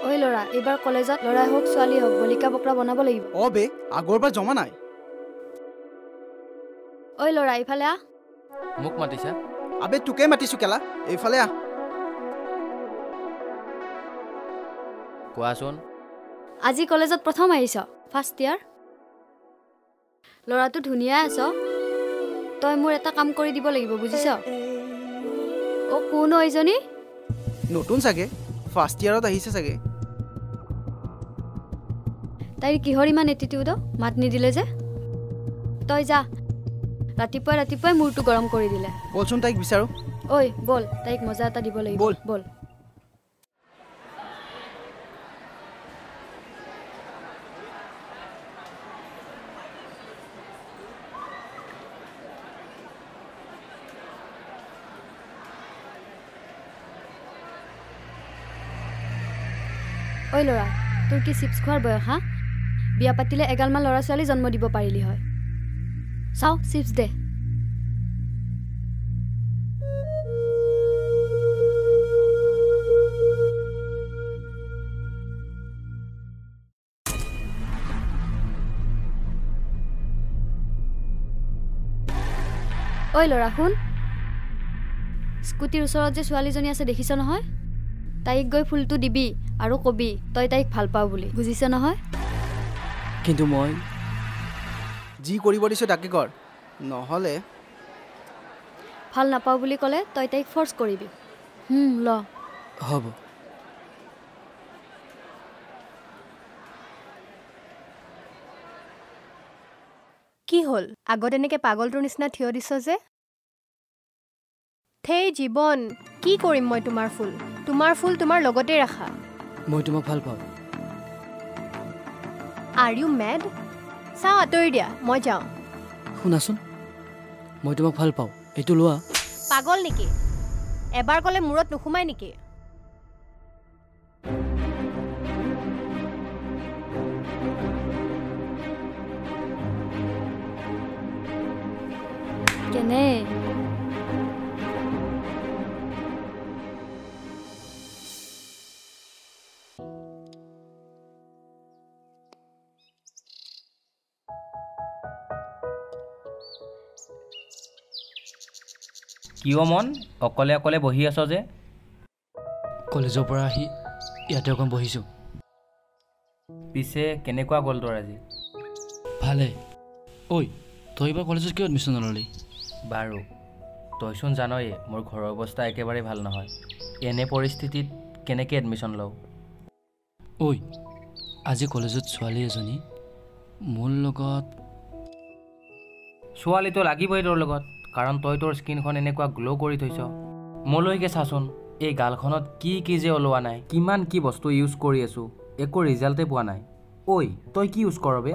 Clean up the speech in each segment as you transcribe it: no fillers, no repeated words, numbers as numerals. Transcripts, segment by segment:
ঐ ল'ৰা এইবাৰ কলেজত ল'ৰাই হওক ছোৱালী হওক বলিকা বকৰা বনাব লাগিব অ বে আগৰবাৰ জমা নাই ঐ ল'ৰা ইফালে আহ মোক মাতিছা আবে তোকে মাতিছো কেলা এইফালে আহ কোৱাচোন আজি কলেজত প্ৰথম আহিছ ফাৰ্ষ্ট ইয়াৰ ল'ৰাটো ধুনীয়া আছ তই মোৰ এটা কাম কৰি দিব লাগিব বুজিছ অ কোন এইজনী নতুন চাগে ফাৰ্ষ্ট ইয়াৰত আহিছে চাগে তাইৰ কিহৰ ইমান এটিটিউড মাত নিদিলে যে তই যা ৰাতিপুৱাই মূৰটো গৰম কৰি দিলে বলচোন তাইক বিচাৰো ঐ বল তাইক মজা এটা দিব লাগিব বল বল ঐ ল'ৰা তোৰ কি চিপছ খোৱাৰ বয়স হা বিয়া পাতিলে এগালমান ল'ৰা ছোৱালী জন্ম দিব পাৰিলি হয় চাও চিপছ দে ঐ ল'ৰা শুন স্কুটিৰ ওচৰত যে ছোৱালীজনী আছে দেখিছ নহয় তাইক গৈ ফুলটো দিবি আৰু কবি তই তাইক ভাল পাও বুলি বুজিছ নহয় কিন্তু মই যি কৰিব দিছো তাকে কৰ নহলে ভাল নাপাও বুলি ক'লে তই তাইক ফৰ্চ কৰিবি ল হ'ব কি হ'ল আগত এনেকে পাগলটোৰ নিচিনা থিয় দিছ যে থেই জীৱন কি কৰিম মই তোমাৰ ফুল তোমাৰ লগতে ৰাখা মই তোমাক ভাল পাওঁ আৰ ইউ মেড চাওঁ আঁতৰি দিয়া মই যাওঁ শুনাচোন মই তোমাক ভাল পাওঁ এইটো লোৱা পাগল নেকি এবাৰ ক'লে মূৰত নোসোমাই নেকি কেনে কিয় মন অকলে অকলে বহি আছ যে কলেজৰ পৰা আহি ইয়াতে অকণ বহিছোঁ পিছে কেনেকুৱা গ'ল তোৰ আজি ভালে ঐ তই এইবাৰ কলেজত কিয় এডমিশ্যন নললি বাৰু তইচোন জানয়ে মোৰ ঘৰৰ অৱস্থা একেবাৰে ভাল নহয় এনে পৰিস্থিতিত কেনেকৈ এডমিশ্যন লওঁ ঐ আজি কলেজত ছোৱালী এজনী মোৰ লগত ছোৱালীটো লাগিবই তোৰ লগত কাৰণ তই তোৰ স্কিনখন এনেকুৱা গ্ল' কৰি থৈছ মোলৈকে চাচোন এই গালখনত কি যে ওলোৱা নাই কিমান কি বস্তু ইউজ কৰি আছোঁ একো ৰিজাল্টে পোৱা নাই ঐ তই কি ইউজ কৰ বে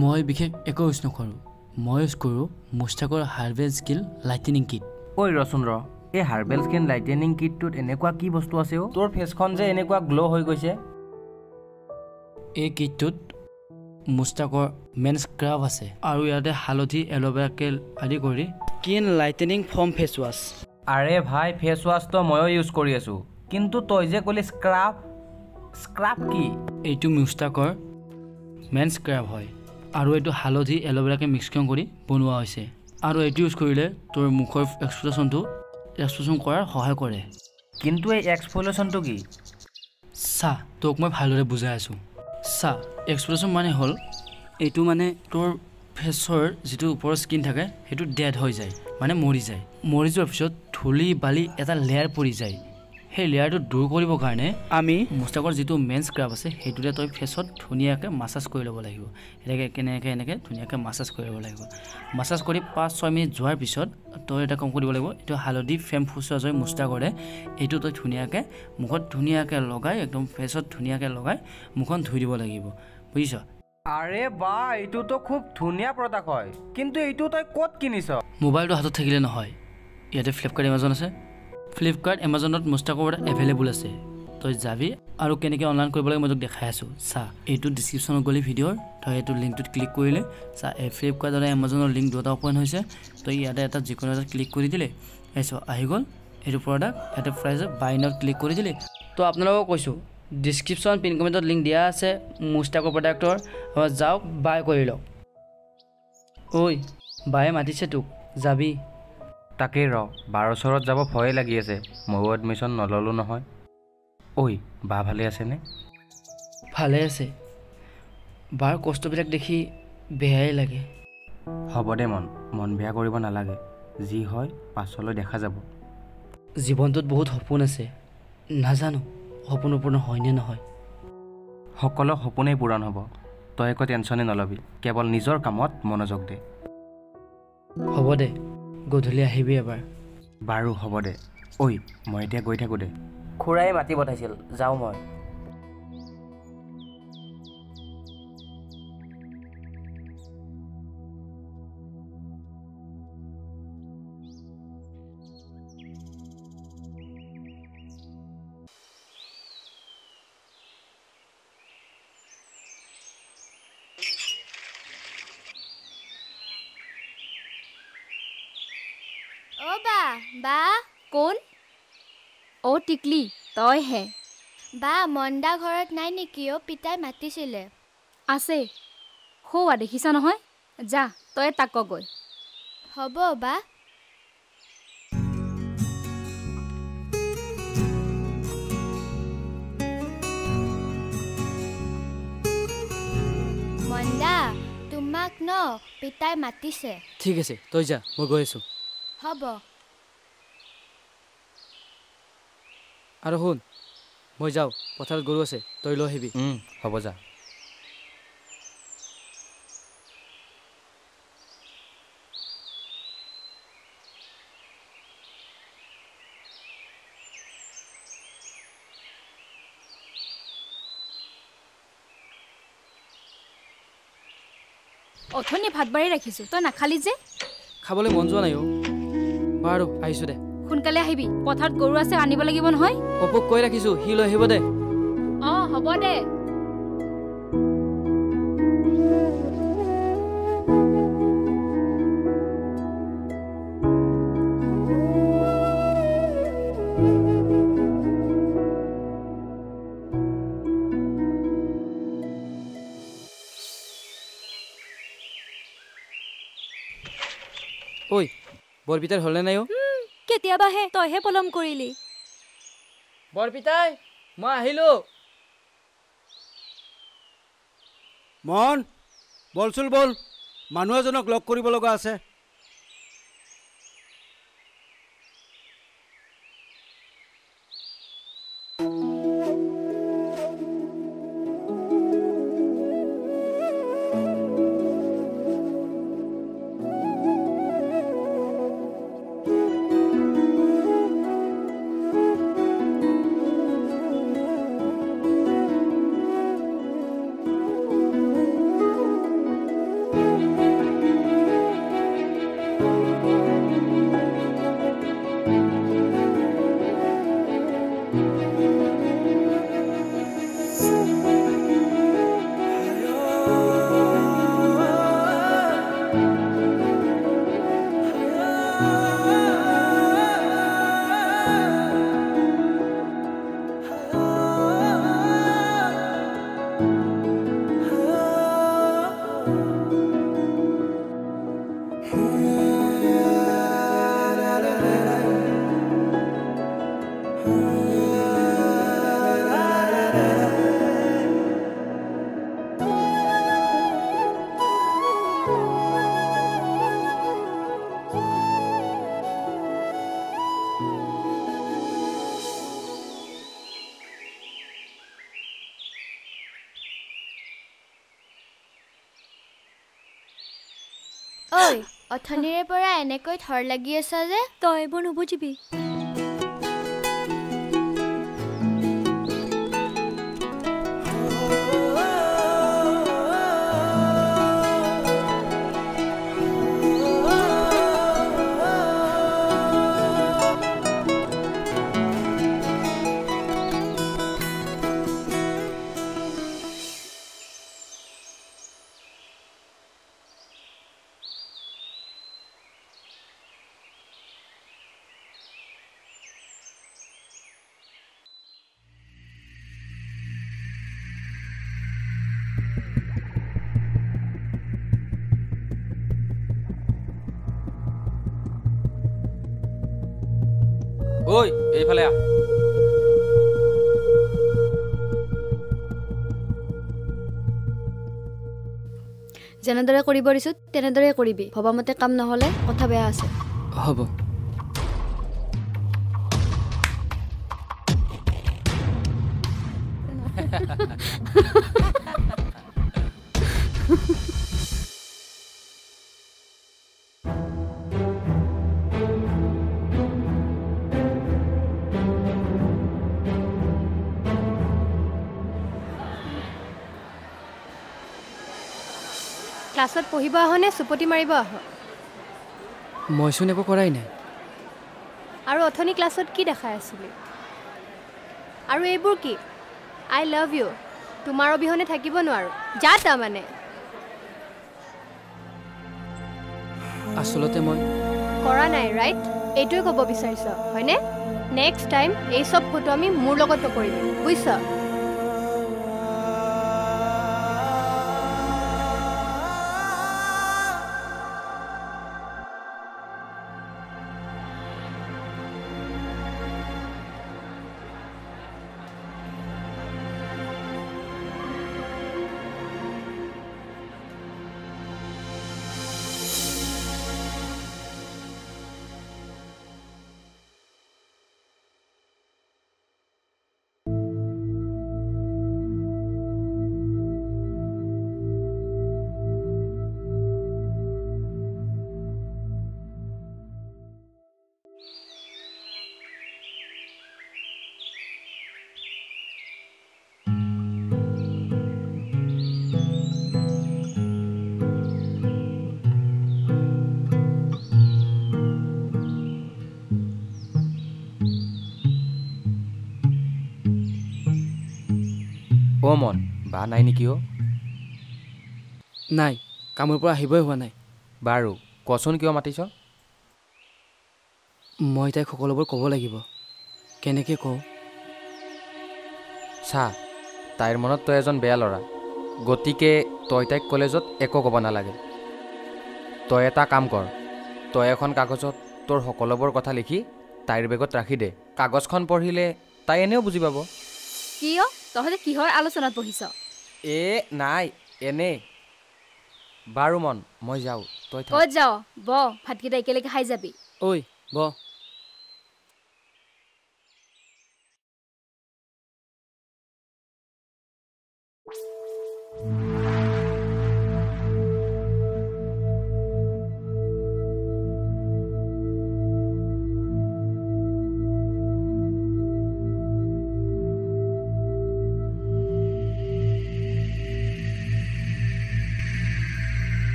মই বিশেষ একো ইউজ নকৰোঁ মই ইউজ কৰোঁ মুস্তাকৰ হাৰ্বেল স্কিন লাইটেনিং কিট ঐ ৰচোন এই হাৰ্বেল স্কিন লাইটেনিং কিটটোত এনেকুৱা কি বস্তু আছে অ' তোৰ ফেচখন যে এনেকুৱা গ্ল' হৈ গৈছে এই কিটটোত মুস্তাকৰ মেন স্ক্ৰাব আছে আৰু ইয়াতে হালধি এল'ভেৰা তেল আদি কৰি skin lightning form face wash আৰে ভাই ফেচ ৱাছটো ময়ো ইউজ কৰি আছোঁ কিন্তু তই যে ক'লি স্ক্ৰাব কি এইটো মুস্তাকৰ মেন স্ক্ৰাব হয় আৰু এইটো হালধি এল'ভেৰাকে মিক্সন কৰি বনোৱা হৈছে আৰু এইটো ইউজ কৰিলে তোৰ মুখৰ এক্সপ্ৰেশ্যন কৰাৰ সহায় কৰে কিন্তু এই এক্সফলিয়েশ্যনটো কি চা তোক মই ভালদৰে বুজাই আছোঁ চা এক্সপ্ৰেশ্যন মানে হ'ল এইটো মানে তোৰ ফেচৰ যিটো ওপৰৰ স্কিন থাকে সেইটো ডেড হৈ যায় মানে মৰি যায় মৰি যোৱাৰ পিছত ধূলি বালি এটা লেয়াৰ পৰি যায় সেই লেয়াৰটো দূৰ কৰিবৰ কাৰণে আমি মুস্তাকৰ যিটো মেন স্ক্ৰাব আছে সেইটোতে তই ফেচত ধুনীয়াকৈ মাছাজ কৰি ল'ব লাগিব এনেকৈ ধুনীয়াকৈ মাছাজ কৰি ল'ব লাগিব মাছাজ কৰি 5-6 মিনিট যোৱাৰ পিছত তই এটা কাম কৰিব লাগিব এইটো হালধি ফেম ফুচৱাছ হয় মুস্তাকৰে এইটো তই ধুনীয়াকৈ মুখত ধুনীয়াকৈ লগাই একদম ফেচত ধুনীয়াকৈ লগাই মুখখন ধুই দিব লাগিব বুজিছ আৰে বা এইটোতো খুব ধুনীয়া প্ৰডাক্ট হয় কিন্তু এইটো তই ক'ত কিনিছ মোবাইলটো হাতত থাকিলে নহয় ইয়াতে ফ্লিপকাৰ্ট এমাজন আছে ফ্লিপকাৰ্ট এমাজনত মুস্তাকৰ এভেইলেবল আছে তই যাবি আৰু কেনেকৈ অনলাইন কৰিব লাগে মই তোক দেখাই আছোঁ চা এইটো ডিছক্ৰিপশ্যনত গ'লে ভিডিঅ'ৰ তই এইটো লিংকটোত ক্লিক কৰিলে চা ফ্লিপকাৰ্ট আৰু এমাজনৰ লিংক দুটা অ'পেন হৈছে তই ইয়াতে এটা যিকোনো এটা ক্লিক কৰি দিলে আহি গ'ল এইটো প্ৰডাক্ট ইয়াতে প্ৰাইজত বাই নাও ক্লিক কৰি দিলে। তো আপোনালোকক কৈছোঁ ডিছক্ৰিপশ্যন পিন কমেণ্টত লিংক দিয়া আছে মুষ্টাকৰ প্ৰডাক্টৰ, যাওক বাই কৰি লওক। ঐ বায়ে মাতিছে তোক, যাবি? তাকেই ৰ, বাৰ ওচৰত যাব ভয়ে লাগি আছে, ময়ো এডমিশ্যন নল'লোঁ নহয়। ঐ বা ভালে আছেনে? ভালে আছে। বাৰ কষ্টবিলাক দেখি বেয়াই লাগে। হ'ব দে মন বেয়া কৰিব নালাগে, যি হয় পাছলৈ দেখা যাব। জীৱনটোত বহুত সপোন আছে, নাজানো সপোন পূৰ্ণ হয়নে নহয়। সকলো সপোনেই পূৰণ হ'ব, তই একো টেনশ্যনে নল'বি, কেৱল নিজৰ কামত মনোযোগ দে। হ'ব দে, গধূলি আহিবি এবাৰ। বাৰু হ'ব দে। ঐ মই এতিয়া গৈ থাকোঁ দে। খুৰাই মাতি পঠাইছিল, যাওঁ মই। অ' বা কোন? অ' টিকলি, তইহে? বা মন্দা ঘৰত নাই নেকি? অ' পিতাই মাতিছিলে। আছে, সৌৱা দেখিছা নহয়, যা তই তাক কগৈ। হ'ব বা। মন্দা তোমাক ন পিতাই মাতিছে। ঠিক আছে তই যা, মই গৈ আছোঁ। হ'ব। আৰু শুন, মই যাওঁ, পথাৰত গৰু আছে, তই লৈ আহিবি। হ'ব যা। অথনি ভাত বাঢ়ি ৰাখিছোঁ, তই নাখালি যে? খাবলৈ মন যোৱা নাই অ'। বাৰু আহিছোঁ দে। সোনকালে আহিবি, পথাৰত গৰু আছে, আনিব লাগিব নহয়। অপুক কৈ ৰাখিছোঁ, সি লৈ আহিব দে। অঁ হ'ব দে। ঐ বৰপিতাৰ হ'লনে নাই অ'? কেতিয়াবাহে, তইহে পলম কৰিলি। বৰপিতাই মই আহিলোঁ। মন বলচোন বল, মানুহ এজনক লগ কৰিব লগা আছে। ঐ অথনিৰে পৰা এনেকৈ থৰ লাগি আছা যে? তই এইবোৰ নুবুজিবি। ঐ এইফালে আহ। যেনেদৰে কৰিব দিছোঁ তেনেদৰে কৰিবি। ভবামতে কাম নহ'লে কথা বেয়া আছে। হ'ব। ক্লাছত পঢ়িব আহ নে চুপতি মাৰিব আহ? মইচোন একো কৰাই নাই। আৰু অথনি ক্লাছত কি দেখাই আছিলি? আৰু এইবোৰ কি? I love you. তোমাৰ অবিহনে থাকিব নোৱাৰোঁ। যা তাৰমানে। আচলতে মই কৰা নাই ৰাইট? এইটোৱে ক'ব বিচাৰিছ হয়নে? নেক্সট টাইম এই চব ফটো আমি মোৰ লগত নকৰিবি, বুজিছ? অ' মন বা নাই নেকি অ'? নাই, কামৰ পৰা আহিবই হোৱা নাই। বাৰু কচোন কিয় মাতিছ? মই তাইক সকলোবোৰ ক'ব লাগিব। কেনেকৈ কওঁ? চা, তাইৰ মনত তই এজন বেয়া ল'ৰা, গতিকে তই তাইক কলেজত একো ক'ব নালাগে। তই এটা কাম কৰ, তই এখন কাগজত তোৰ সকলোবোৰ কথা লিখি তাইৰ বেগত ৰাখি দে। কাগজখন পঢ়িলে তাই এনেও বুজি পাব। কিয়? তহঁতে কিহৰ আলোচনাত বহিছ? নাই এনেই। বাৰু মন, মই যাওঁ। তই ক'ত যাৱ? ভাতকেইটা একেলগে খাই যাবি। ঐ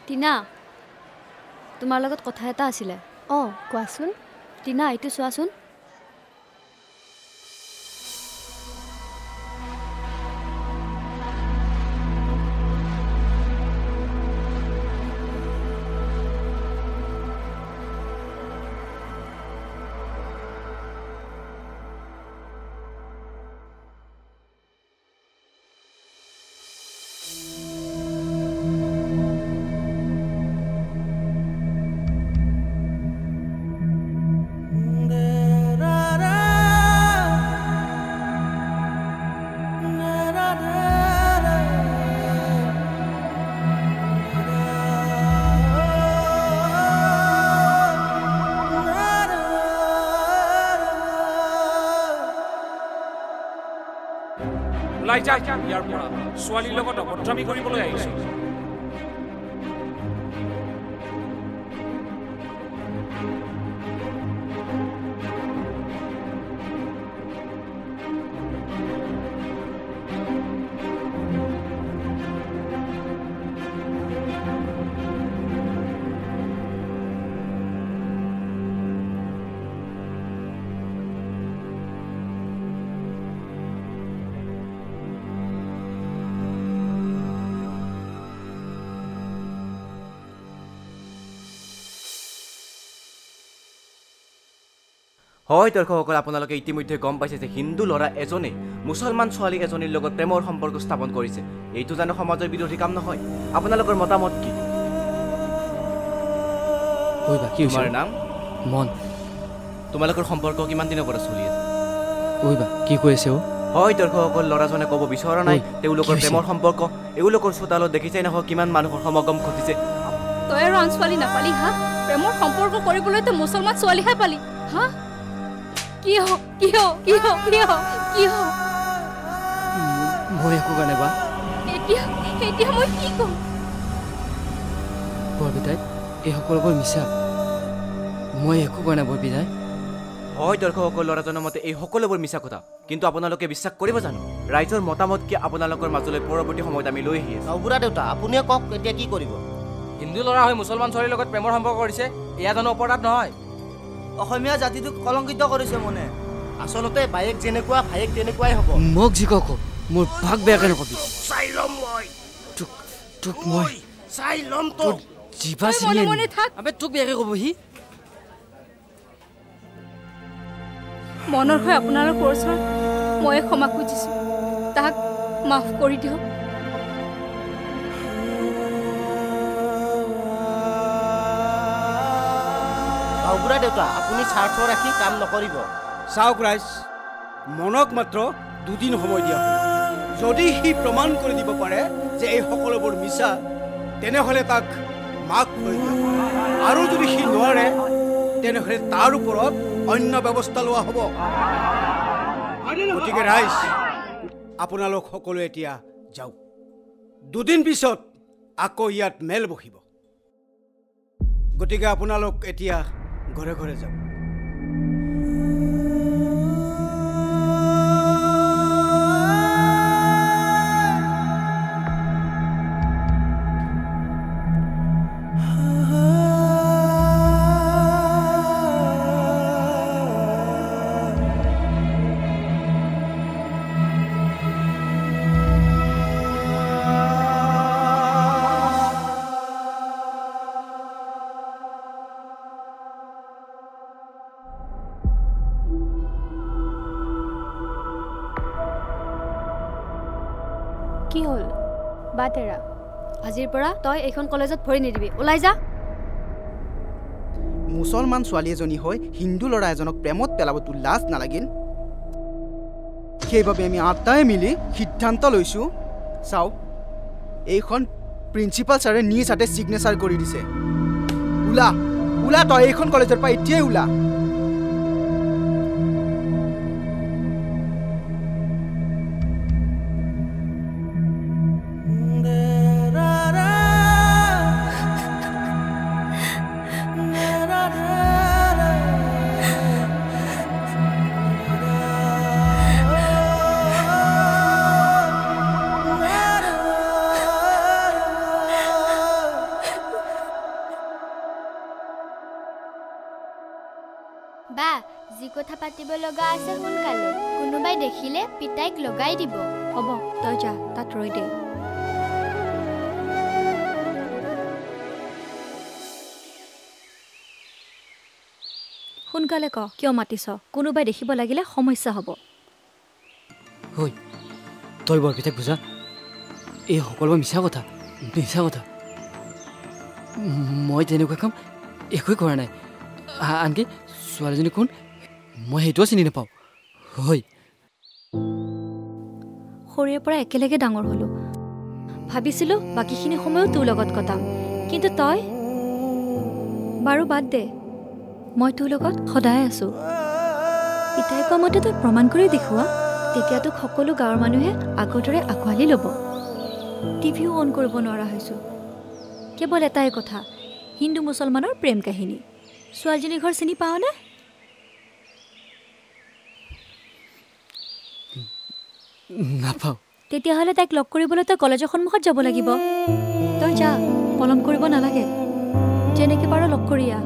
টিনা, তোমাৰ লগত কথা এটা আছিলে। অঁ কোৱাচোন। টিনা, এইটো চোৱাচোন। ওলাই যা ইয়াৰ পৰা। ছোৱালীৰ লগত অভদ্ৰামী কৰিবলৈ আহিছোঁ। হয় দৰ্শকসকল, আপোনালোকে ইতিমধ্যে গম পাইছে যে হিন্দু ল'ৰা এজনে মুছলমান ছোৱালী এজনীৰ লগত প্ৰেমৰ সম্পৰ্ক স্থাপন কৰিছে। এইটো জানো সমাজৰ বিৰোধী কাম নহয়? আপোনালোকৰ মতামত কি? তোমাৰ নাম মন। তোমালোকৰ সম্পৰ্ক কিমান দিনৰ পৰা চলি আছে? কি কৈ আছে? হয় দৰ্শকসকল, ল'ৰাজনে ক'ব বিচৰা নাই তেওঁলোকৰ প্ৰেমৰ সম্পৰ্ক। এওঁলোকৰ চোতালত দেখিছে নহয় কিমান মানুহৰ সমাগম ঘটিছে। তই আৰু আন ছোৱালী নাপালি হা? প্ৰেমৰ সম্পৰ্ক কৰিবলৈতো মুছলমান ছোৱালীহে পালি হা? কিয় মই একো কাৰণে বা এতিয়া মই কি কম? বৰপিতাই এই সকলোবোৰ মিছা। মই একো কাৰণে বৰপিতাই। হয় দৰ্শকসকল, ল'ৰাজনৰ মতে এই সকলোবোৰ মিছা কথা, কিন্তু আপোনালোকে বিশ্বাস কৰিব জানো? ৰাইজৰ মতামত কি আপোনালোকৰ মাজলৈ পৰৱৰ্তী সময়ত আমি লৈ আহি আছোঁ। বুঢ়া দেউতা আপুনিয়ে কওক এতিয়া কি কৰিব? হিন্দু ল'ৰা হৈ মুছলমান ছোৱালীৰ লগত প্ৰেমৰ সম্পৰ্ক কৰিছে, এয়া জানো অপৰাধ নহয়? অসমীয়া জাতিটোক কলংকিত কৰিছে মনে। আচলতে বায়েক যেনেকুৱা ভায়েক তেনেকুৱাই হ'ব। মোক যি কওক মোৰ ভাগ বেয়াকে নকবি। চাই ল'ম মই তোক মই চাই ল'ম তোক। জিভা চিনি মনে থাক। আবে তোক বেয়াকে ক'ব সি। মনৰ হৈ আপোনালোকৰ ওচৰত মই ক্ষমা খুজিছোঁ, তাক মাফ কৰি দিয়ক। বুঢ়া দেউতা আপুনি স্বাৰ্থ ৰাখি কাম নকৰিব। চাওক ৰাইজ, মনক মাত্ৰ 2 দিন সময় দিয়া হ'ল। যদি সি প্ৰমাণ কৰি দিব পাৰে যে এই সকলোবোৰ মিছা, তেনেহ'লে তাক মাক হৈ দিয়ক। আৰু যদি সি নোৱাৰে তেনেহ'লে তাৰ ওপৰত অন্য ব্যৱস্থা লোৱা হ'ব। গতিকে ৰাইজ, আপোনালোক সকলোৱে এতিয়া যাওক। 2 দিন পিছত আকৌ ইয়াত মেল বহিব। গতিকে আপোনালোক এতিয়া ঘৰে ঘৰে যাওক। কি হ'ল বাটেৰা? আজিৰ পৰা তই এইখন কলেজত ভৰি নিদিবি, ওলাই যা। মুছলমান ছোৱালী এজনী হৈ হিন্দু ল'ৰা এজনক প্ৰেমত পেলাবতো লাজ নালাগিল? সেইবাবে আমি আটাই মিলি সিদ্ধান্ত লৈছোঁ, চাওক এইখন প্ৰিন্সিপাল ছাৰে নিজ হাতে ছিগনেচাৰ কৰি দিছে। ওলা তই এইখন কলেজৰ পৰা এতিয়াই ওলা। বা যি কথা পাতিব লগা আছে সোনকালে, কোনোবাই দেখিলে পিতাইক লগাই দিব। হ'ব তই যা, তাত ৰৈ দে। সোনকালে ক, কিয় মাতিছ? কোনোবাই দেখিব লাগিলে সমস্যা হ'ব। ঐ তই বৰপিতাক বুজা, এই সকলোবোৰ মিছা কথা। মই তেনেকুৱা কাম একোৱেই কৰা নাই। আনকি ছোৱালীজনী কোন মই সেইটোও চিনি নাপাওঁ। হয় সৰুৰে পৰা একেলগে ডাঙৰ হ'লোঁ, ভাবিছিলোঁ বাকীখিনি সময়ো তোৰ লগত কটাম, কিন্তু তই বাৰু বাদ দে, মই তোৰ লগত সদায় আছোঁ। পিতাই কোৱা মতে তই প্ৰমাণ কৰি দেখুওৱা, তেতিয়া তোক সকলো গাঁৱৰ মানুহে আগৰ দৰে আঁকোৱালি ল'ব। টিভিও অন কৰিব নোৱাৰা হৈছোঁ। কেৱল এটাই কথা, হিন্দু মুছলমানৰ প্ৰেম কাহিনী। ছোৱালীজনীৰ ঘৰ চিনি পাৱনে? নাপাওঁ। তেতিয়াহ'লে তাইক লগ কৰিবলৈ তই কলেজৰ সন্মুখত যাব লাগিব। তই যা, পলম কৰিব নালাগে, যেনেকৈ পাৰ লগ কৰি আহ।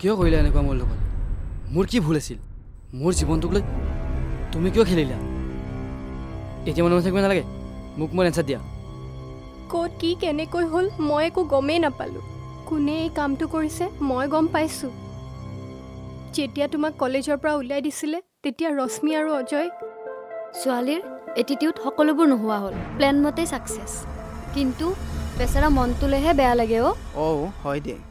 কিয় কৰিলা এনেকুৱা মোৰ লগত মোৰ কি ভুল আছিল মোৰ জীৱনটোক লৈ তুমি কিয় খেলিলা এতিয়া মনে থাকিব নালাগে মোক মোৰ এনচাৰ দিয়া ক'ত কি কেনেকৈ হ'ল মই একো গমেই নাপালোঁ কোনে এই কামটো কৰিছে মই গম পাইছোঁ যেতিয়া তোমাক কলেজৰ পৰা উলিয়াই দিছিলে তেতিয়া ৰশ্মি আৰু অজয় ছোৱালীৰ এটিটিউড সকলোবোৰ নোহোৱা হ'ল প্লেন মতেই ছাকচেছ কিন্তু বেচাৰা মনটোলেহে বেয়া লাগে হয় দে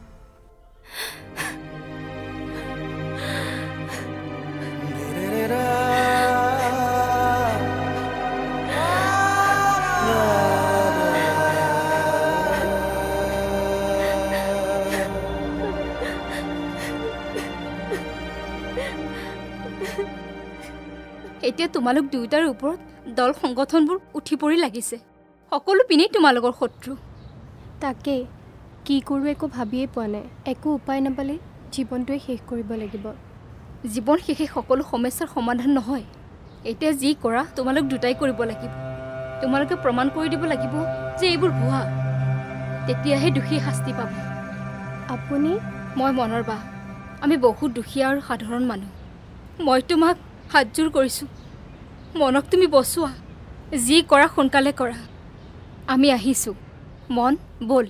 এতিয়া তোমালোক দুয়োটাৰ ওপৰত দল সংগঠনবোৰ উঠি পৰি লাগিছে সকলো পিনেই তোমালোকৰ শত্ৰু তাকে কি কৰোঁ একো ভাবিয়েই পোৱা নাই একো উপায় নাপালে জীৱনটোৱে শেষ কৰিব লাগিব জীৱন শেষে সকলো সমস্যাৰ সমাধান নহয় এতিয়া যি কৰা তোমালোক দুটাই কৰিব লাগিব তোমালোকে প্ৰমাণ কৰি দিব লাগিব যে এইবোৰ ভুৱা তেতিয়াহে দোষী শাস্তি পাব আপুনি মই মনৰ বা আমি বহুত দুখীয়া আৰু সাধাৰণ মানুহ মই তোমাক হাতযোৰ কৰিছোঁ মনক তুমি বচোৱা যি কৰা সোনকালে কৰা আমি আহিছোঁ মন বল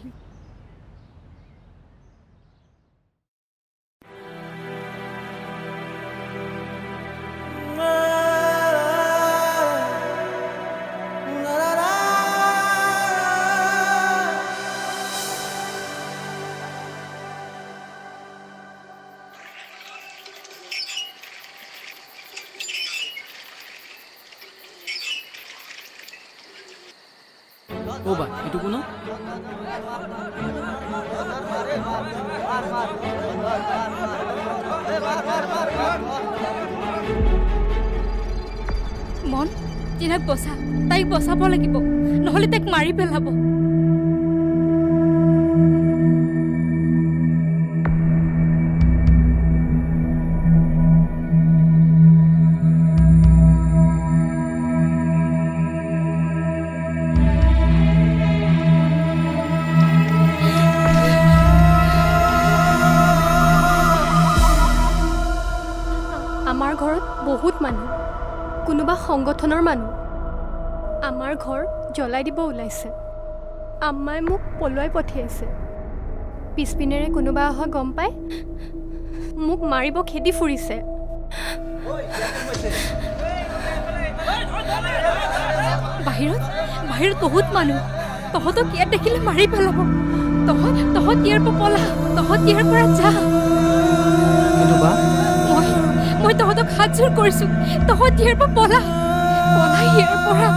বা এইটো কোনো মন তিনাক বচা তাইক বচাব লাগিব নহ'লে তাইক মাৰি পেলাব আমাৰ ঘৰত বহুত মানুহ কোনোবা সংগঠনৰ মানুহ আমাৰ ঘৰ জ্বলাই দিব ওলাইছে আম্মাই মোক পলুৱাই পঠিয়াইছে পিছপিনেৰে কোনোবা অহা গম পাই মোক মাৰিব খেদি ফুৰিছে বাহিৰত বহুত মানুহ তহঁতক ইয়াত দেখিলে মাৰি পেলাব তহঁত ইয়াৰ পৰা পলা তহঁত ইয়াৰ পৰা যা মই তহঁতক হাতযোৰ কৰিছোঁ তহঁত ইয়াৰ পৰা পলা ইয়াৰ পৰা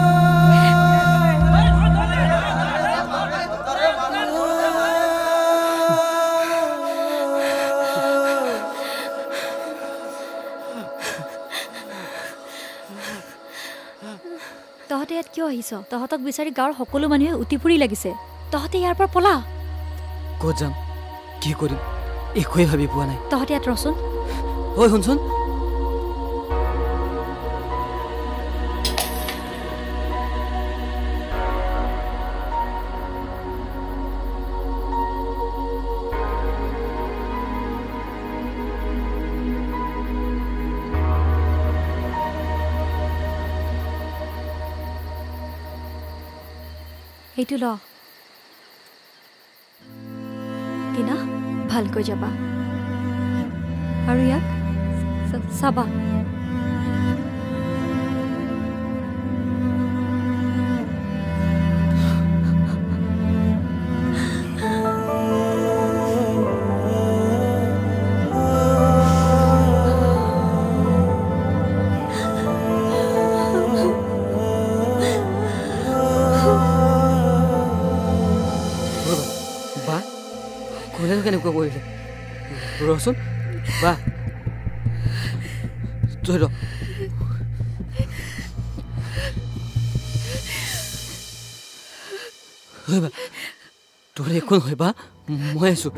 তহঁতে ইয়াত কিয় আহিছ তহঁতক বিচাৰি গাঁৱৰ সকলো মানুহে উঠি ফুৰি লাগিছে তহঁতে ইয়াৰ পৰা পলা ক'ত যাম কি কৰিম একোৱে ভাবি পোৱা নাই তহঁতে ইয়াত ৰচোন ঐ শুনচোন এইটো ল টিনা ভালকৈ যাবা আৰু ইয়াক চাবা কেনেকুৱা কৰিলে ৰচোন বা তই ৰ তোৰ একো নহয় বা মই আছো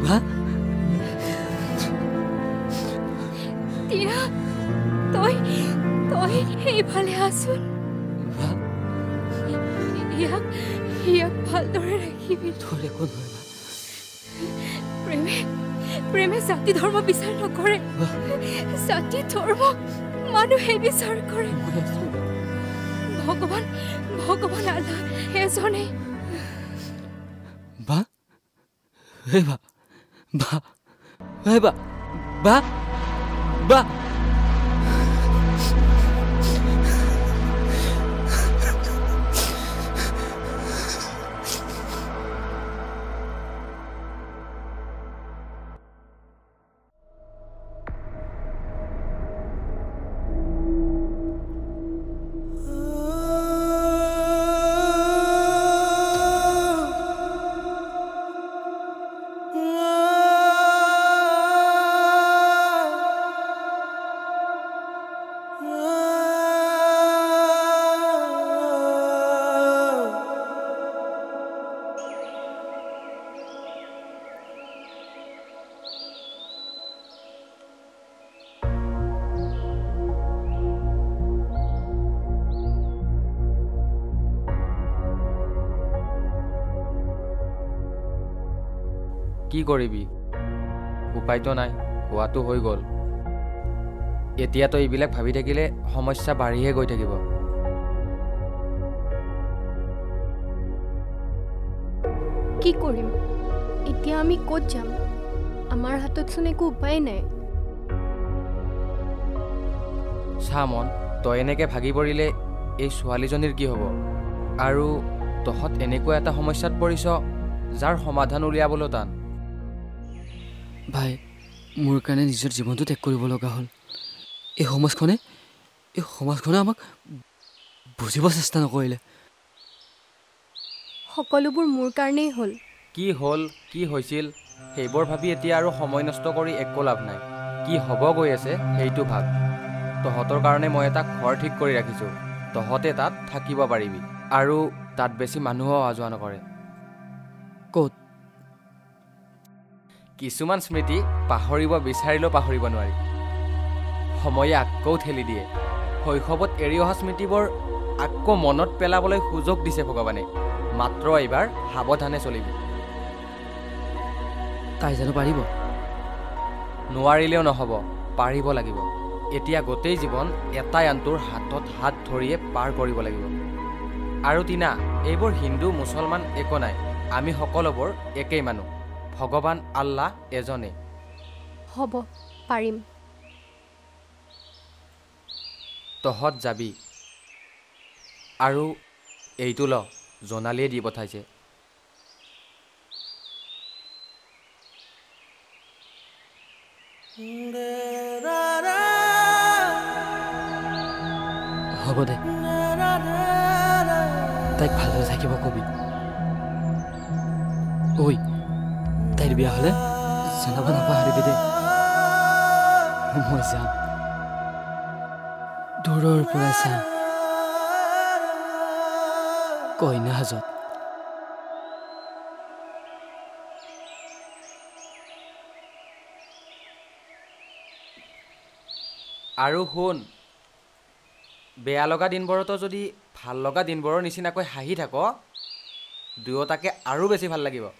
বা টিনা তই এইফালে আছোন ইয়াক ভালদৰে ৰাখিবি তোৰ একো নহয় বা প্ৰেমে জাতি ধৰ্ম বিচাৰ নকৰে জাতি ধৰ্ম মানুহে বিচাৰ কৰে ভগৱান ভগৱান আল্লাহ এজনে বা হে বা বা হে বা বা বা কি কৰিবি উপায়তো নাই হোৱাটো হৈ গ'ল এতিয়াতো এইবিলাক ভাবি থাকিলে সমস্যা বাঢ়িহে গৈ থাকিব কি কৰিম এতিয়া আমি ক'ত যাম আমাৰ হাততচোন একো উপায় নাই চামন তই এনেকৈ ভাগি পৰিলে এই ছোৱালীজনীৰ কি হ'ব আৰু তহঁত এনেকুৱা এটা সমস্যাত পৰিছ যাৰ সমাধান উলিয়াবলৈ টান ভাই মোৰ কাৰণে নিজৰ জীৱনটো ত্যাগ কৰিব লগা হ'ল এই সমাজখনে আমাক বুজিব চেষ্টা নকৰিলে সকলোবোৰ মোৰ কাৰণেই হ'ল কি হৈছিল সেইবোৰ ভাবি এতিয়া আৰু সময় নষ্ট কৰি একো লাভ নাই কি হ'ব গৈ আছে সেইটো ভাব তহঁতৰ কাৰণে মই এটা ঘৰ ঠিক কৰি ৰাখিছোঁ তহঁতে তাত থাকিব পাৰিবি আৰু তাত বেছি মানুহো অহা যোৱা নকৰে ক'ত কিছুমান স্মৃতি পাহৰিব বিচাৰিলেও পাহৰিব নোৱাৰি সময়ে আকৌ ঠেলি দিয়ে শৈশৱত এৰি অহা স্মৃতিবোৰ আকৌ মনত পেলাবলৈ সুযোগ দিছে ভগৱানে মাত্ৰ এইবাৰ সাৱধানে চলিবি তাই জানো পাৰিব নোৱাৰিলেও নহ'ব পাৰিব লাগিব এতিয়া গোটেই জীৱন এটাই আনটোৰ হাতত হাত ধৰিয়ে পাৰ কৰিব লাগিব আৰু তিনা এইবোৰ হিন্দু মুছলমান একো নাই আমি সকলোবোৰ একেই মানুহ ভগৱান আল্লাহ এজনে হ'ব পাৰিম তহঁত যাবি আৰু এইটো ল জোনালীয়ে দি পঠাইছে হ'ব দে তাইক ভালদৰে থাকিব কবি ঐ তাইৰ বিয়া হ'লে জনাব নাপাহৰিবি দে মই যাম দূৰৰ পৰা চাম কইনা হাজত আৰু শুন বেয়া লগা দিনবোৰতো যদি ভাল লগা দিনবোৰৰ নিচিনাকৈ হাঁহি থাক দুয়োটাকে আৰু বেছি ভাল লাগিব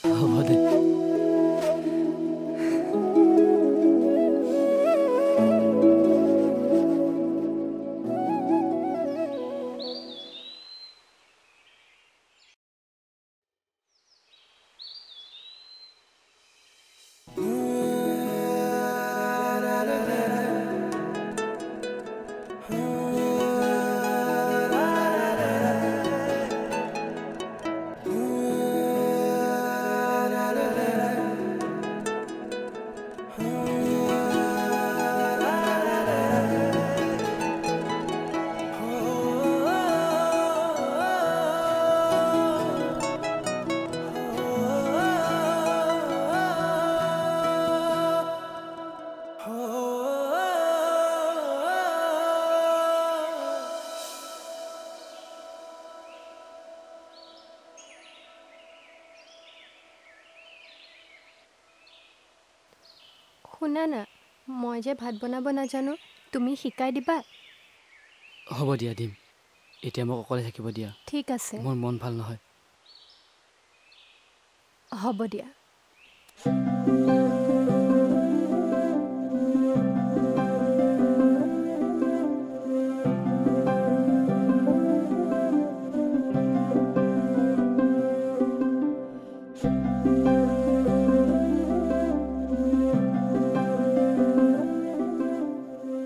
হ'ব দে শুনা না মই যে ভাত বনাব নাজানো তুমি শিকাই দিবা হ'ব দিয়া দিম এতিয়া মোক অকলে থাকিব দিয়া ঠিক আছে মোৰ মন ভাল নহয় হ'ব দিয়া।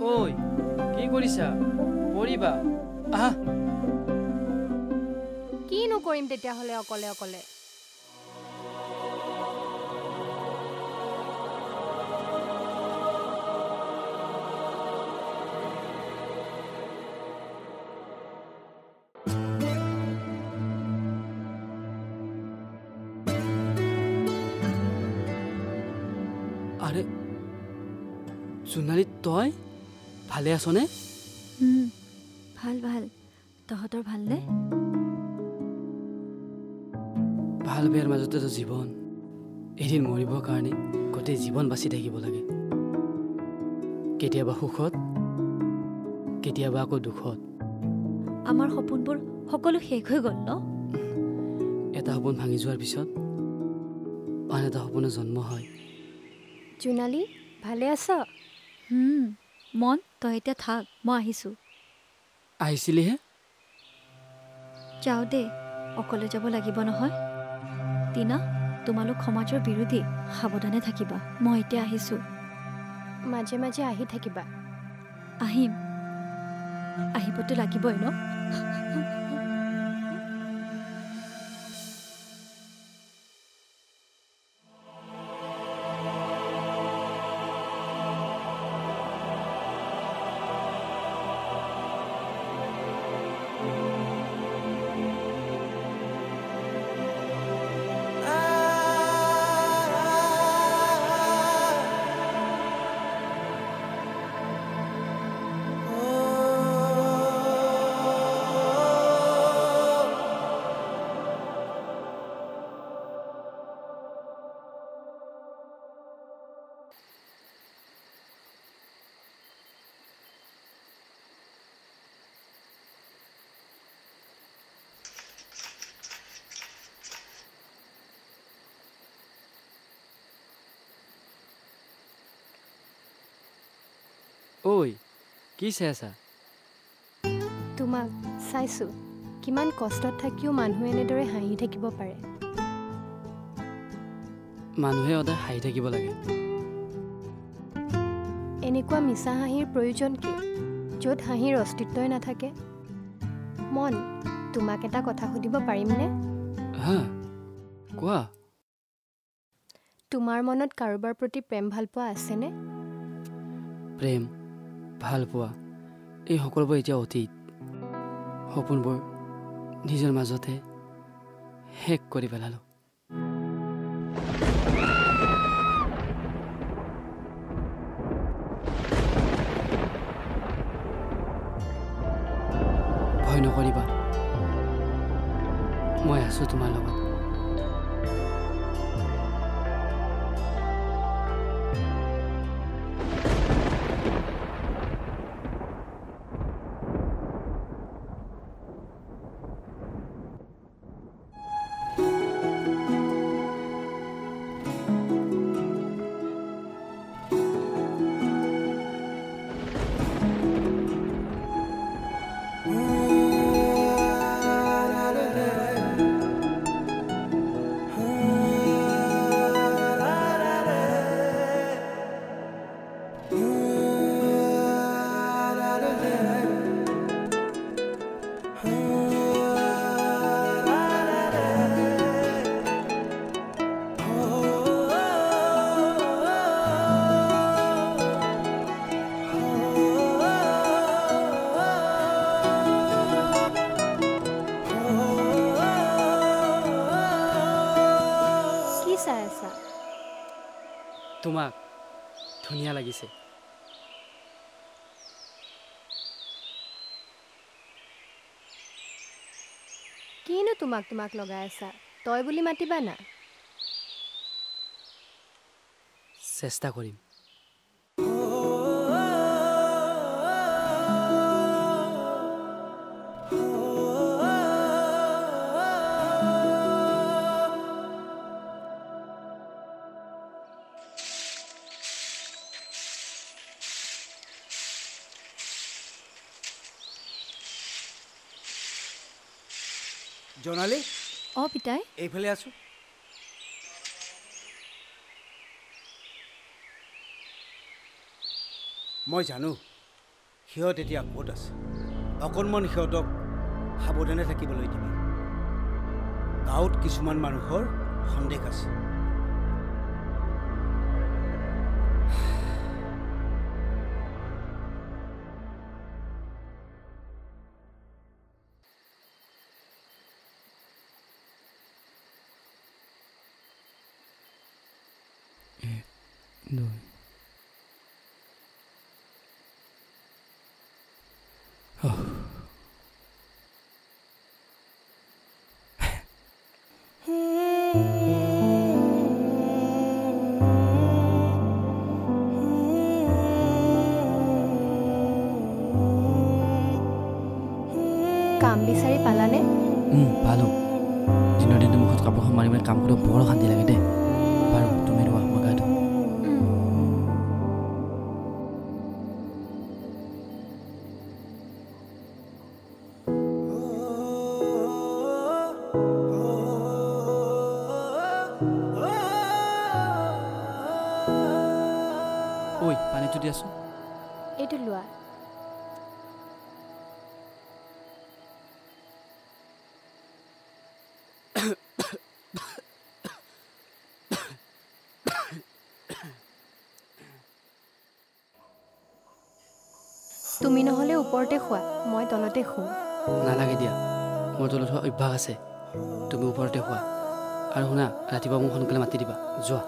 ঐ কি কৰিছা পৰিবা আহা কিনো কৰিম তেতিয়াহ'লে অকলে অকলে। আৰে সোণালী তই ভালে আছনে? ভাল ভাল। তহঁতৰ ভালনে? ভাল বেয়াৰ মাজতেতো জীৱন। এদিন মৰিবৰ কাৰণে গোটেই জীৱন বাচি থাকিব লাগে। কেতিয়াবা সুখত, কেতিয়াবা আকৌ দুখত। আমাৰ সপোনবোৰ সকলো শেষ হৈ গ'ল ন? এটা সপোন ভাঙি যোৱাৰ পিছত আন এটা সপোনৰ জন্ম হয়। জোনালী ভালে আছ? মন তই এতিয়া থাক, মই আহিছোঁ। আহিছিলিহে? যাওঁ দে, অকলে যাব লাগিব নহয়। টিনা, তোমালোক সমাজৰ বিৰোধী, সাৱধানে থাকিবা। মই এতিয়া আহিছোঁ। মাজে মাজে আহি থাকিবা। আহিম, আহিবতো লাগিবই ন? ঐ কি চাই আছা? তোমাক চাইছোঁ। কিমান কষ্টত থাকিও মানুহে এনেদৰে হাঁহি থাকিব পাৰে। মানুহে সদায় হাঁহি থাকিব লাগে। এনেকুৱা মিছা হাঁহিৰ প্ৰয়োজন কি, য'ত হাঁহিৰ অস্তিত্বই নাথাকে? মন, তোমাক এটা কথা সুধিব পাৰিমনে? হা, কোৱা। তোমাৰ মনত কাৰোবাৰ প্ৰতি প্ৰেম ভালপোৱা আছেনে? প্ৰেম ভাল পোৱা এই সকলোবোৰ এতিয়া অতীত। সপোনবোৰ নিজৰ মাজতে শেষ কৰি পেলালোঁ। ভয় নকৰিবা, মই আছোঁ তোমাৰ লগত। তোমাক ধুনীয়া লাগিছে। কিনো তোমাক তোমাক লগাই আছা? তই বুলি মাতিবা না। চেষ্টা কৰিম। জনালি অঁ পিতাই এইফালে আছো মই জানো সিহঁত এতিয়া ক'ত আছে অকণমান সিহঁতক সাৱধানে থাকিবলৈ দিবি গাঁৱত কিছুমান মানুহৰ সন্দেহ আছে কাম বিচাৰি পালানে পালো দিনৰ দিনটো মুখত কাপোৰখন মাৰি মাৰি কাম কৰিব বৰ শান্তি লাগে দেই বাৰু তুমি ৰোৱা মই গা ধুম ঐ পানীটো দিয়াচোন এইটো লোৱা তুমি নহ'লে ওপৰতে খোৱা মই তলতে শুওঁ নালাগে দিয়া মোৰ তলত হোৱা অভ্যাস আছে তুমি ওপৰতে খোৱা আৰু শুনা ৰাতিপুৱা মোক সোনকালে মাতি দিবা যোৱা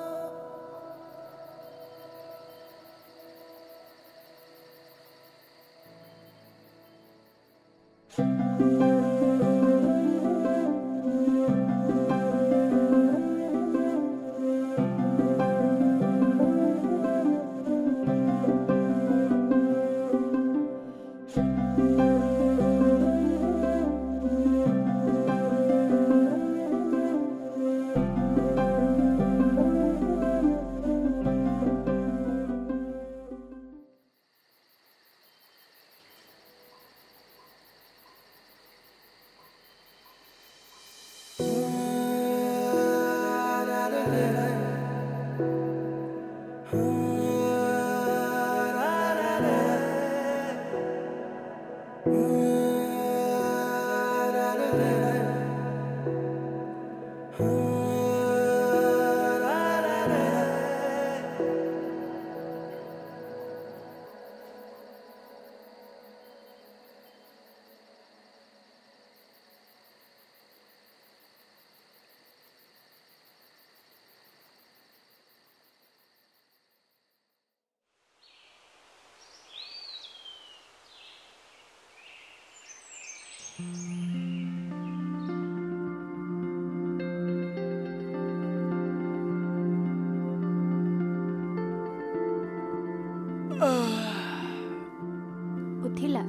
উঠিলা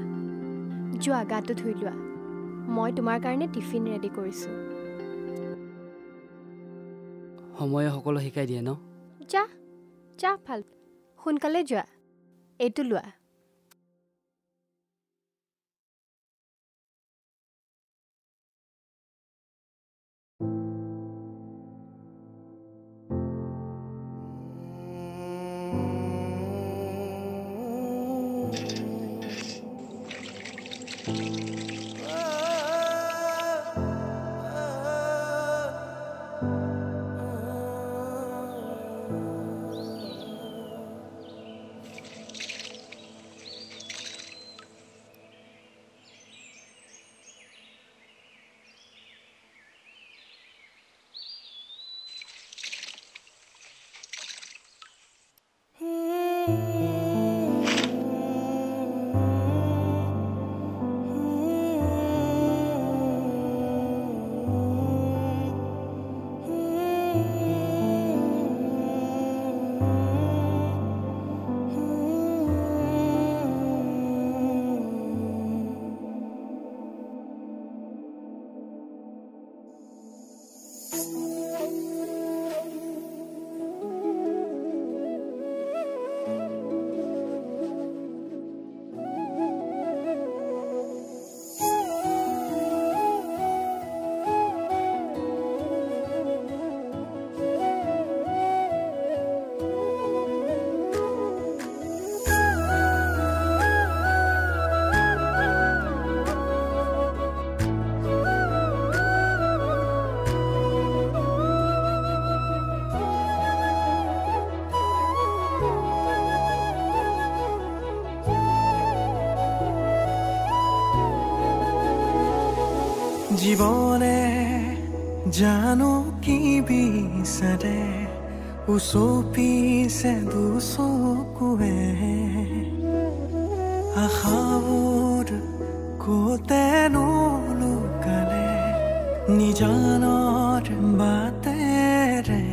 যোৱা গাটো ধুই লোৱা মই তোমাৰ কাৰণে টিফিন ৰেডি কৰিছোঁ সময়ে সকলো শিকাই দিয়ে ন যা যা ভাল সোনকালে যোৱা এইটো লোৱা জীৱনে জানো কি বিচাৰে উচপিছে দুচকুৱে আশাবোৰ কোতেনো লুকালে নিজানৰ বাটেৰে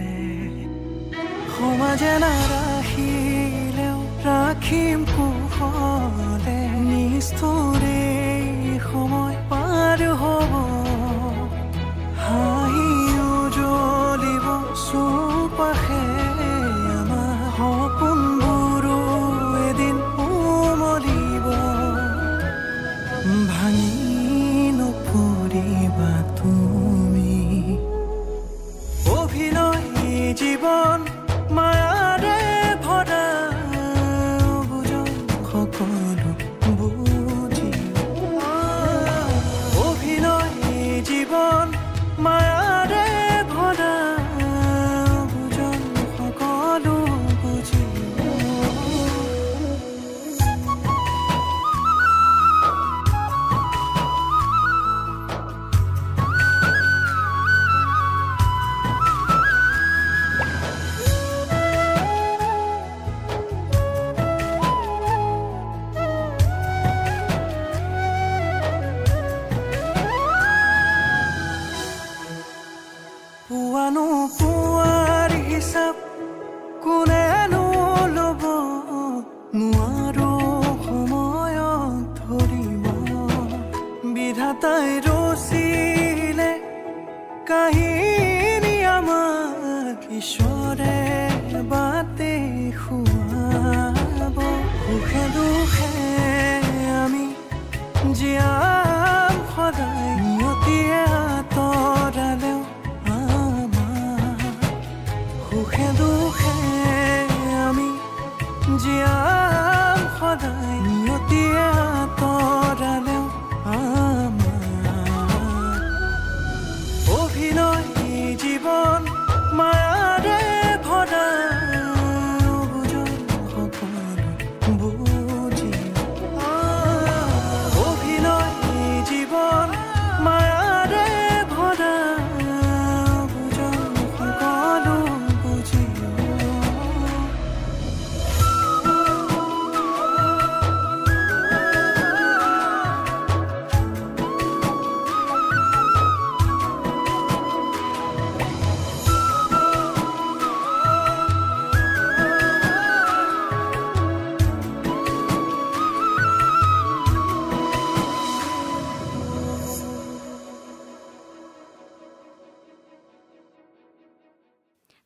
সমাজে নাৰাখিলেও ৰাখিম কুশলে নিষ্ঠুৰে সময় পাৰ হ'ব হাঁহি উজ্বলিব চৌপাশে আমাৰ সপোনবোৰো এদিন উমলিব ভাঙি নপৰিবা তুমি অভিনয় জীৱন মায়াৰে ভৰা বুজন সকলো বুজি অভিনয় জীৱন মায়াৰে ভৰা বুজন সকলো বুজি পুৱানো পুৱাৰ হিচাপ কোনেনো ল'ব নোৱাৰো সময়ত ধৰিব বিধাতাই ৰচিলে কাহিনী আমাক ঈশ্বৰে বাটে খুৱাব সুখে দুখে আমি জীয়াম সদায় নিয়তিয়ে আঁতৰালেও সুখে দুখে আমি জীয়াম সদায় নিয়তিয়ে আঁতৰালেও আমাৰ অভিনয় জীৱন মায়াৰে ভৰা বুজন সকলো বুজি অভিনয় জীৱন মায়াৰে ভৰা বুজন সকলো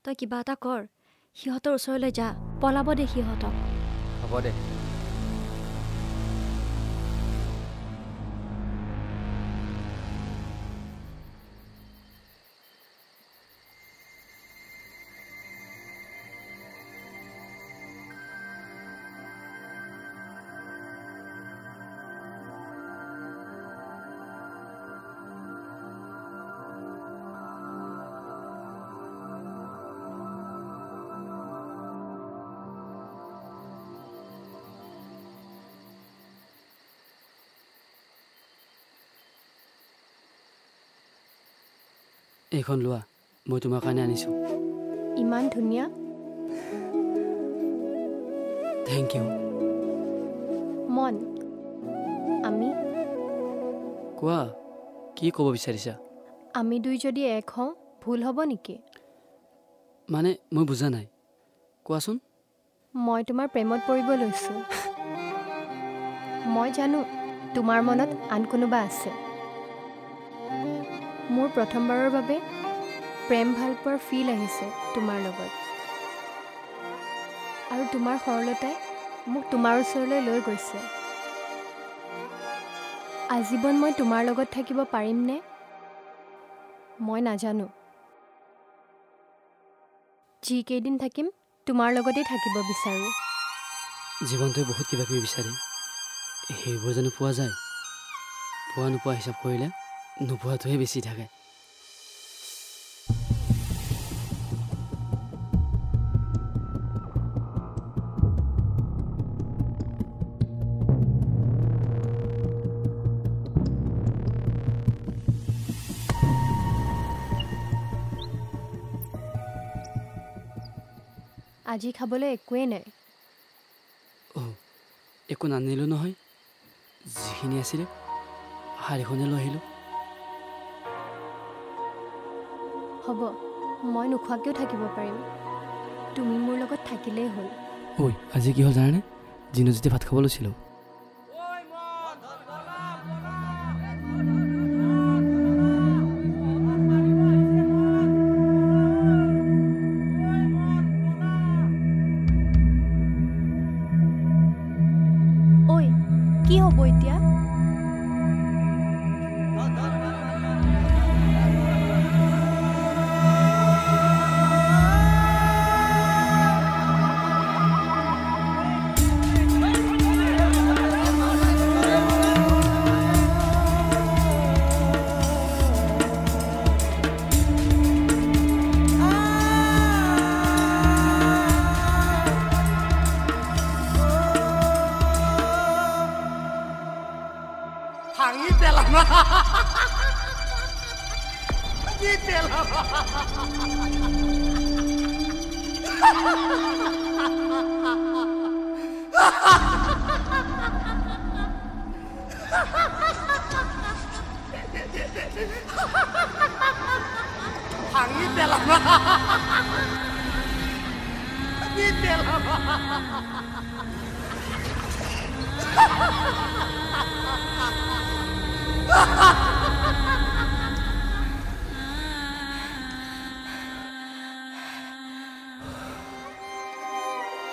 তই কিবা এটা কৰ সিহঁতৰ ওচৰলৈ যা পলাব দে সিহঁতক হ'ব দে এইখন লোৱা মই তোমাৰ কাৰণে আনিছোঁ ইমান ধুনীয়া থেংক ইউ মন আমি কোৱা কি ক'ব বিচাৰিছা আমি দুই যদি এক হওঁ ভুল হ'ব নেকি মানে মই বুজা নাই কোৱাচোন মই তোমাৰ প্ৰেমত পৰিব লৈছোঁ মই জানো তোমাৰ মনত আন কোনোবা আছে মোৰ প্ৰথমবাৰৰ বাবে প্ৰেম ভাল পোৱাৰ ফিল আহিছে তোমাৰ লগত আৰু তোমাৰ সৰলতাই মোক তোমাৰ ওচৰলৈ লৈ গৈছে আজীৱন মই তোমাৰ লগত থাকিব পাৰিমনে মই নাজানো যিকেইদিন থাকিম তোমাৰ লগতে থাকিব বিচাৰোঁ জীৱনটোৱে বহুত কিবা কিবি বিচাৰে সেইবোৰ জানো পোৱা যায় পোৱা নোপোৱা হিচাপ কৰিলে নোপোৱাটোহে বেছি থাকে আজি খাবলৈ একোৱেই নাই একো নানিলোঁ নহয় যিখিনি আছিলে শাৰীখনে লৈ আহিলোঁ হ'ব মই নোখোৱাকৈও থাকিব পাৰিম তুমি মোৰ লগত থাকিলেই হ'ল ঐ আজি কি হ'ল জানানে দিনত যেতিয়া ভাত খাব লৈছিলোঁ কি হ'ব এতিয়া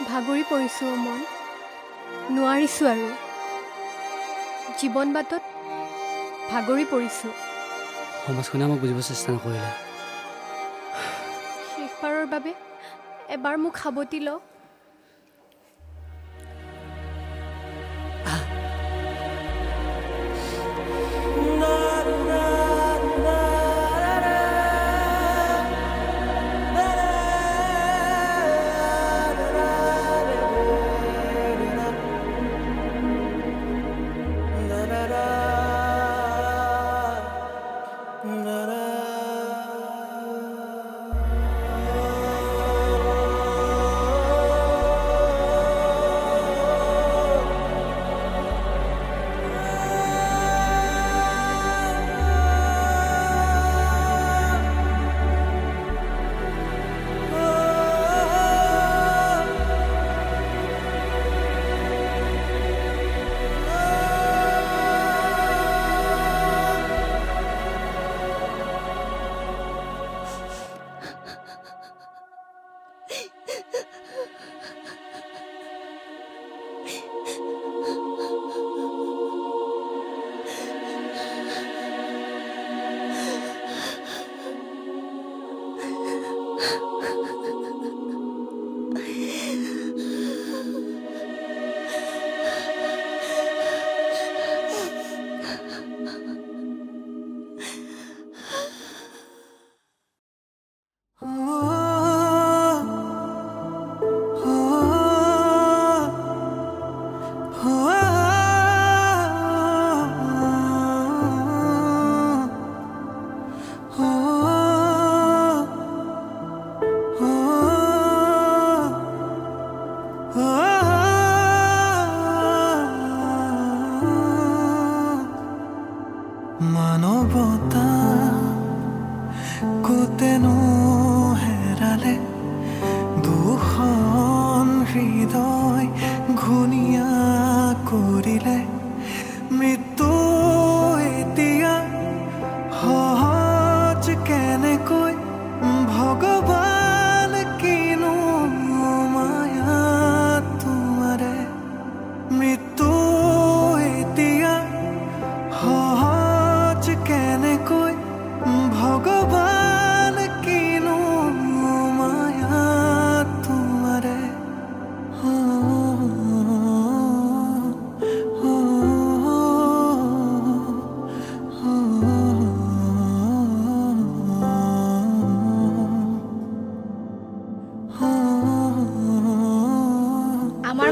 ভাগৰি পৰিছোঁ মন নোৱাৰিছোঁ আৰু জীৱন বাটত ভাগৰি পৰিছোঁ সমাজখনে আমাক বুজিব চেষ্টা নকৰিলে শেষবাৰৰ বাবে এবাৰ মোক সাৱটি লওক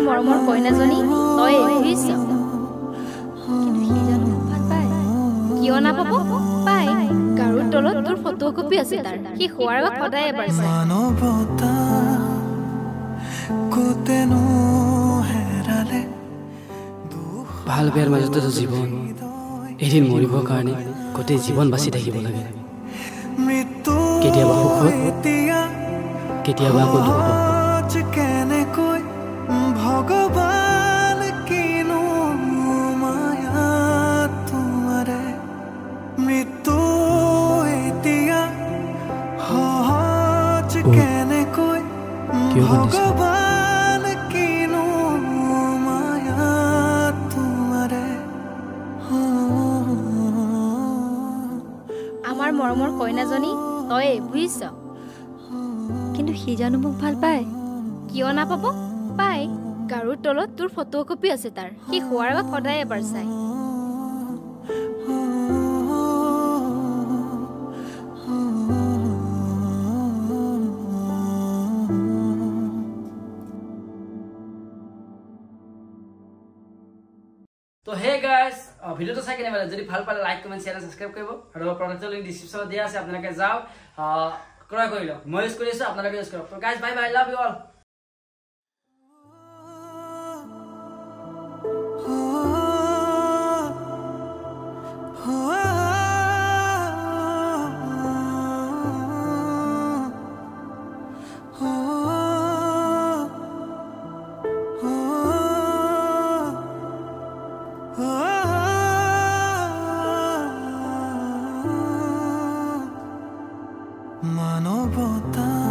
মৰমৰ কইনাজনী তই এৰিছ কিয় নাপাব পাই গাৰুৰ তলত তোৰ ফটো কপি আছে তাৰ সি শোৱাৰ আগত সদায় এবাৰ কোতেনো হেৰালে ভাল বেয়াৰ মাজতেতো জীৱন এদিন মৰিবৰ কাৰণে গোটেই জীৱন বাচি থাকিব লাগে কেতিয়াবা সুখত কেতিয়াবা আকৌ দুখত কেনেকৈ ভগৱান কিনো মায়া তোমাৰে মৃত্যু এতিয়া সহজ কেনেকৈ ভগৱান কিনো মায়া তোমাৰে আমাৰ মৰমৰ কইনাজনী তই বুজিছ কিন্তু সি জানো মোক ভাল পায় কিয় নাপাব পাই গাৰুৰ তলত তোৰ ফটো কপি আছে তাৰ সি শোৱাৰ আগত সদায় এবাৰ চাই তো হে গাইজ ভিডিওটো চাই কেনে যদি ভাল পালে লাইক কমেণ্ট শ্বেয়াৰ সাবস্ক্ৰাইব কৰিব আৰু প্ৰডাক্টৰ লিংক ডিসক্ৰিপশনত দিয়া আছে আপোনালোকে যাওক ক্ৰয় কৰি লওক মই ইউজ কৰি আছো আপোনালোকে ইউজ কৰক তো guys bye bye love you all মানৱতা